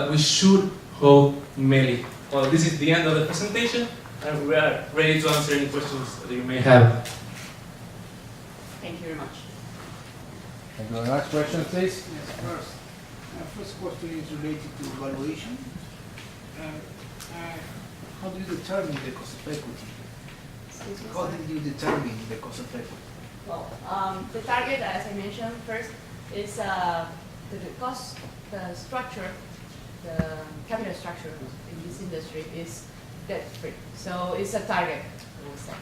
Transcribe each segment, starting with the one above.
that we should hold Meli. Well, this is the end of the presentation, and we are ready to answer any questions that you may have. Thank you very much. Thank you very much. Question, please. Yes, first question is related to valuation. How do you determine the cost of equity? Excuse me, How sorry. did you determine the cost of equity? Well, the target, as I mentioned first, is the cost, the structure, the capital structure in this industry is debt-free. So it's a target, I would say.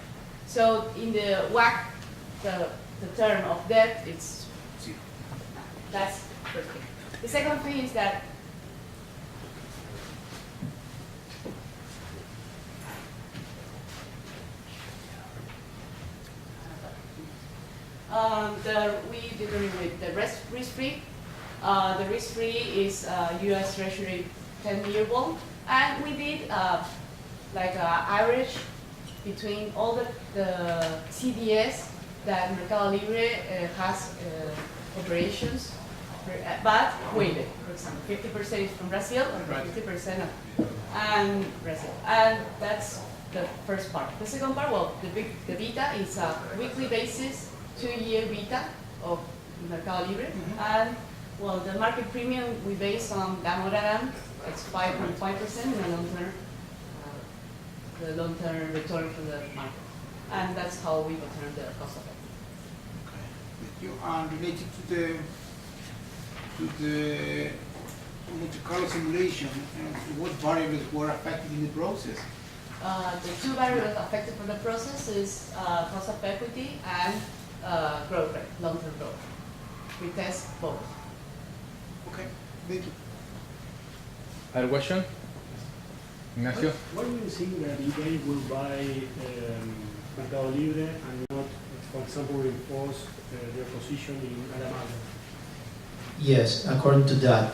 So in the WACC, the term of debt, it's Zero. that's the first thing. The second thing is that we determine with the risk-free. The risk-free is U.S. Treasury 10-year bond, and we did like an average between all the CDS that Mercado Libre has operations, but weighted. For example, 50% is from Brazil, or 50% and Brazil, and that's the first part. The second part, well, the beta is a weekly basis, 2-year beta of Mercado Libre, and well, the market premium we base on ganador, it's 5.5% in the long-term return from the market, and that's how we determine the cost of it. You are related to the Monte Carlo simulation. What variables were affected in the process? The two variables affected for the process is cost of equity and growth rate, long-term growth. We test both. Okay, thank you. Other question? Ignacio? Why do you think that eBay will buy Mercado Libre and not, for example, reinforce their position in Alamaura? Yes, according to that,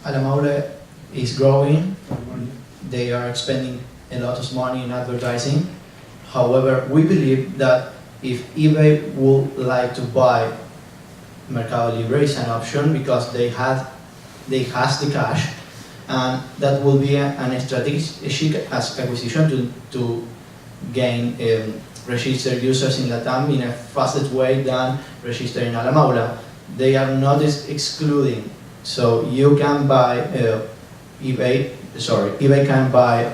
Alamaura is growing. They are spending a lot of money in advertising. However, we believe that if eBay would like to buy Mercado Libre, is an option because they has the cash, and that will be an strategic acquisition to gain registered users in Latam in a fastest way than registering Alamaura. They are not excluding, so you can buy eBay can buy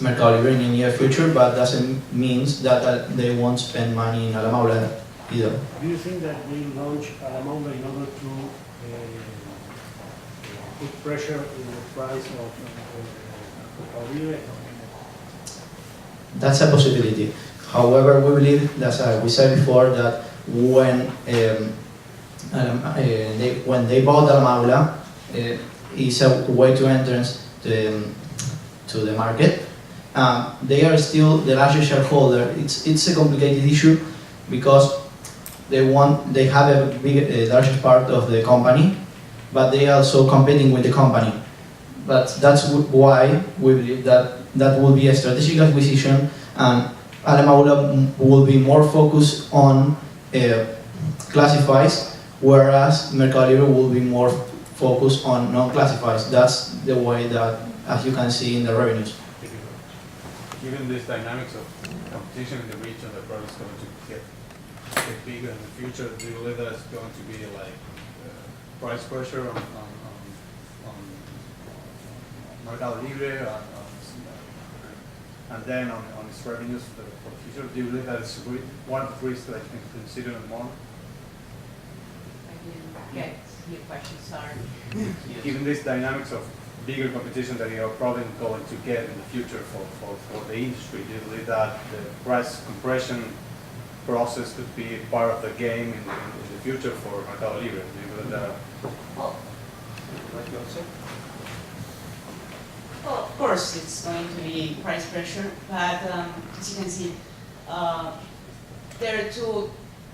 Mercado Libre in the near future, but doesn't mean that they won't spend money in Alamaura either. Do you think that they launch Alamaura in order to put pressure in the price of Mercado Libre? That's a possibility. However, we believe, as we said before, that when they bought Alamaura, it's a way to enter to the market. They are still the largest shareholder. It's a complicated issue because they have a largest part of the company, but they are also competing with the company. But that's why we believe that will be a strategic acquisition, and Alamaura will be more focused on classifieds, whereas Mercado Libre will be more focused on non-classifieds. That's the way that, as you can see in the revenues. Given these dynamics of competition in the region, the product is going to get bigger in the future, do you believe that it's going to be like price pressure on Mercado Libre and then on its revenues for the future? Do you believe that it's one of the risks that you can consider in the moment? I didn't get your question, sorry. Given these dynamics of bigger competition that you are probably going to get in the future for the industry, do you believe that the price compression process could be part of the game in the future for Mercado Libre? Do you believe that? Well, of course, it's going to be price pressure, but as you can see, there are two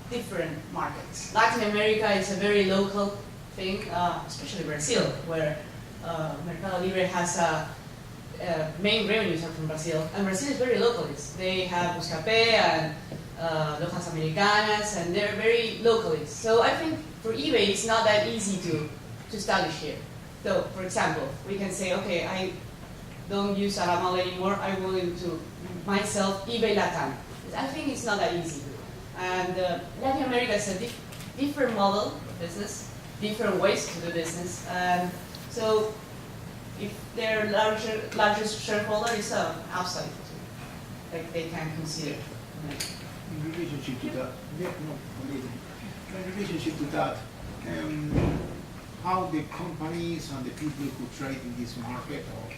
different markets. Latin America is a very local thing, especially Brazil, where Mercado Libre has main revenues are from Brazil, and Brazil is very localist. They have Buscapé and Lojas Americanas, and they're very localist. So I think for eBay, it's not that easy to establish here. So, for example, we can say, okay, I don't use Aramal anymore, I will to myself eBay Latam. I think it's not that easy. And Latin America is a different model of business, different ways to do business. And so if their largest shareholder is outside, like they can consider. In relationship to that, in relationship to that, how the companies and the people who trade in this market or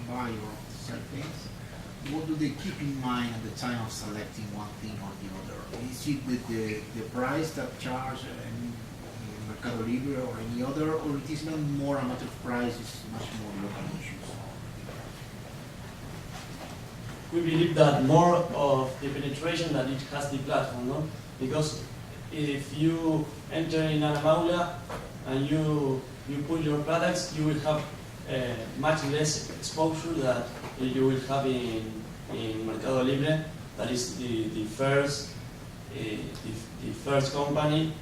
buy or sell things, what do they keep in mind at the time of selecting one thing or the other? Is it the price that charge in Mercado Libre or any other, or it is not more a matter of price, it's much more local issues? We believe that more of the penetration that it has the platform, no? Because if you enter in an aula and you put your products, you will have much less exposure that you will have in Mercado Libre. That is the first company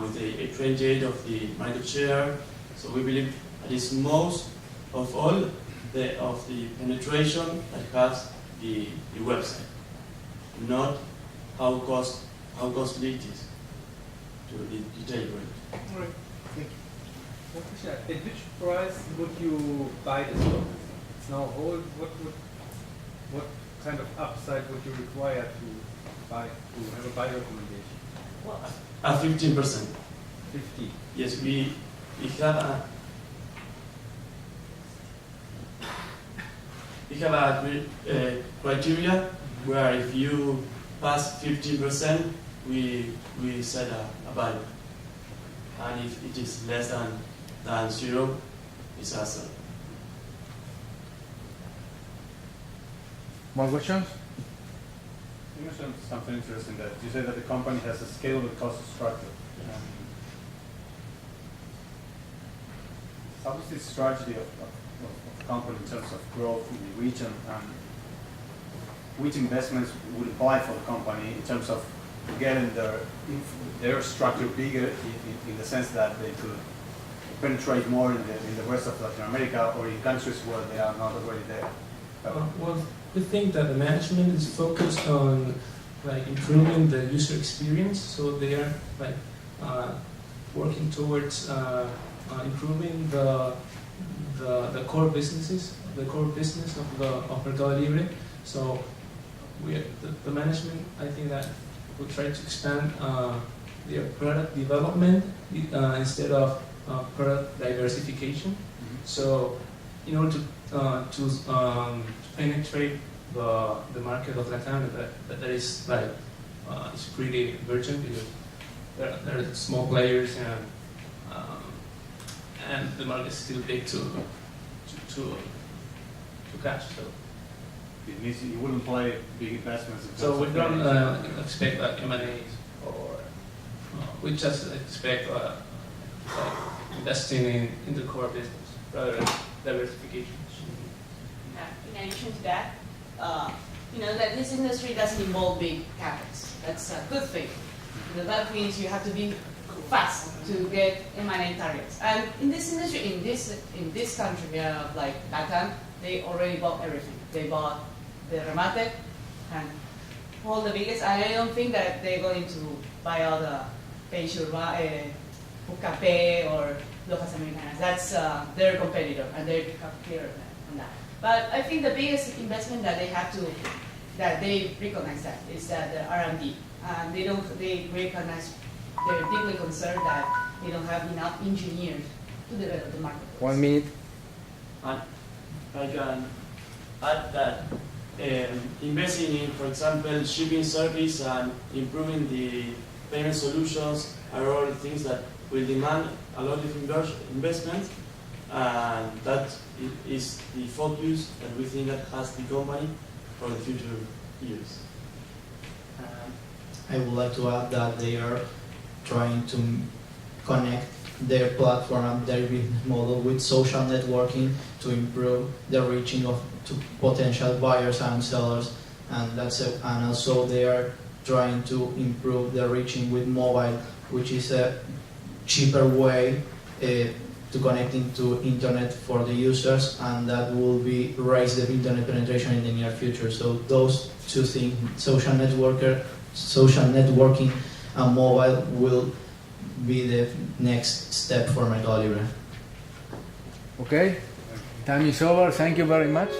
with a 28 of the market share. So we believe that is most of all of the penetration that has the website, not how costly it is to the detail rate. All right, thank you. One question, at which price would you buy the stock? It's now hold. What kind of upside would you require to have a buy recommendation? Well, 15%. 50. Yes, we have a criteria where if you pass 15%, we set a value, and if it is less than 0, it's a sell. More questions? You mentioned something interesting, that you said that the company has a scalable cost structure. How is the strategy of the company in terms of growth in the region, and which investments would apply for the company in terms of getting their structure bigger in the sense that they could penetrate more in the rest of Latin America or in countries where they are not already there? Well, we think that the management is focused on improving the user experience, so they are working towards improving the core business of Mercado Libre. So the management, I think that will try to expand their product development instead of product diversification. So in order to penetrate the market of Latin, that is it's pretty virgin because there are small players and the market is still big to catch. So It means you wouldn't play big investments. so we don't expect M&As, or we just expect investing in the core business rather than diversification. In addition to that, that this industry doesn't involve big capex. That's a good thing. The bad thing is you have to be fast to get M&A targets. And in this industry, in this country, like Latam, they already bought everything. They bought the Remate and all the biggest. And I don't think that they're going to buy all the Pucape or Lojas Americanas. That's their competitor, and they're clear on that. But I think the biggest investment that they recognize that is that the R&D. They recognize, they're deeply concerned that they don't have enough engineers to develop the market. 1 minute. And I can add that investing in, for example, shipping service and improving the payment solutions are all things that will demand a lot of investment, and that is the focus that we think that has the company for the future years. I would like to add that they are trying to connect their platform and their business model with social networking to improve the reaching to potential buyers and sellers, and and also they are trying to improve the reaching with mobile, which is a cheaper way to connecting to internet for the users, and that will be raise the internet penetration in the near future. So those two things, social networking and mobile, will be the next step for Mercado Libre. Okay, time is over. Thank you very much.